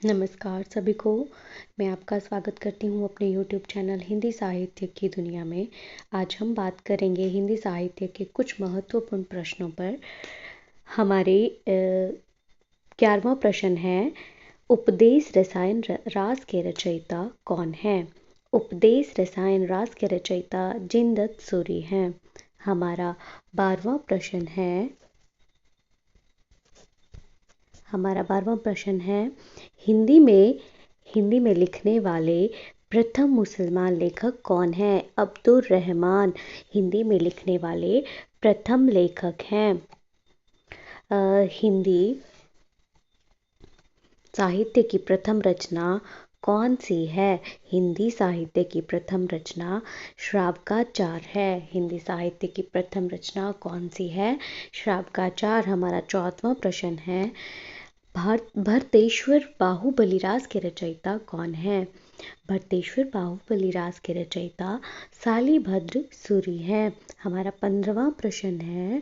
नमस्कार सभी को। मैं आपका स्वागत करती हूँ अपने यूट्यूब चैनल हिंदी साहित्य की दुनिया में। आज हम बात करेंगे हिंदी साहित्य के कुछ महत्वपूर्ण प्रश्नों पर। हमारे 11वां प्रश्न है, उपदेश रसायन रास के रचयिता कौन है? उपदेश रसायन रास के रचयिता जिनदत्त सूरी हैं। हमारा 12वां प्रश्न है, हिंदी में लिखने वाले प्रथम मुसलमान लेखक कौन हैं? अब्दुर रहमान हिंदी में लिखने वाले प्रथम लेखक हैं। हिंदी साहित्य की प्रथम रचना कौन सी है? हिंदी साहित्य की प्रथम रचना श्रावकाचार है। हिंदी साहित्य की प्रथम रचना कौन सी है? श्रावकाचार। हमारा 14वां प्रश्न है, भरतेश्वर बाहुबलिरास के रचयिता कौन है? भरतेश्वर बाहुबलिरास के रचयिता शालिभद्र सूरी हैं। हमारा 15वां प्रश्न है,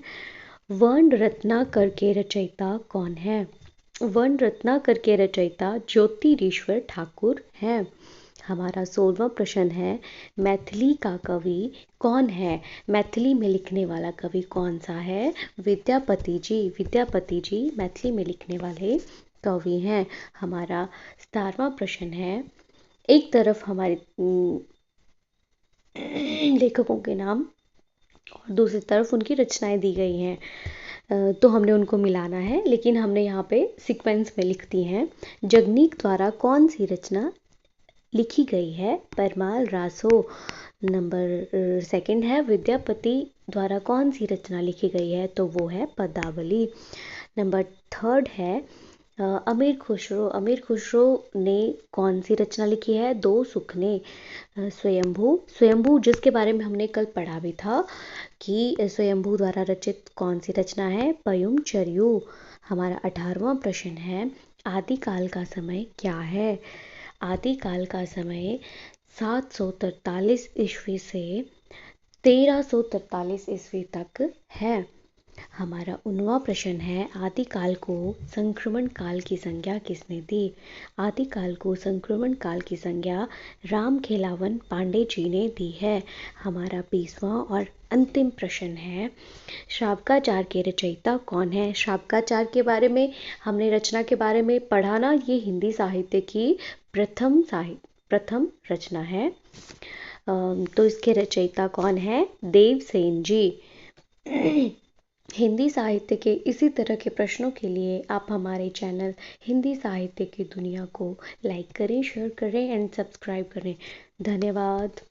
वर्ण रत्नाकर के रचयिता कौन है? वर्ण रत्नाकर के रचयिता ज्योतिरीश्वर ठाकुर हैं। हमारा 16वां प्रश्न है, मैथिली का कवि कौन है? मैथिली में लिखने वाला कवि कौन सा है? विद्यापति जी मैथिली में लिखने वाले कवि हैं। हमारा 17वां प्रश्न है, एक तरफ हमारे लेखकों के नाम और दूसरी तरफ उनकी रचनाएं दी गई हैं, तो हमने उनको मिलाना है, लेकिन हमने यहाँ पे सीक्वेंस में लिख दी हैं। जगनीक द्वारा कौन सी रचना लिखी गई है? परमाल रासो। नंबर 2 है, विद्यापति द्वारा कौन सी रचना लिखी गई है? तो वो है पदावली। नंबर 3 है, अमीर खुसरो ने कौन सी रचना लिखी है? दो सुखने। स्वयंभू जिसके बारे में हमने कल पढ़ा भी था कि स्वयंभू द्वारा रचित कौन सी रचना है? पयुम चर्यू। हमारा 18वां प्रश्न है, आदिकाल का समय क्या है? आदिकाल का समय 743 ईस्वी से 1343 ईस्वी तक है। हमारा 19वां प्रश्न है, आदिकाल को संक्रमण काल की संज्ञा किसने दी? आदिकाल को संक्रमण काल की संज्ञा राम खेलावन पांडे जी ने दी है। हमारा 20वां और अंतिम प्रश्न है, श्रावकाचार के रचयिता कौन है? श्रावकाचार के बारे में हमने रचना के बारे में पढ़ा ना, ये हिंदी साहित्य की प्रथम रचना है। तो इसके रचयिता कौन है? देवसेन जी। हिंदी साहित्य के इसी तरह के प्रश्नों के लिए आप हमारे चैनल हिंदी साहित्य की दुनिया को लाइक करें, शेयर करें एंड सब्सक्राइब करें। धन्यवाद।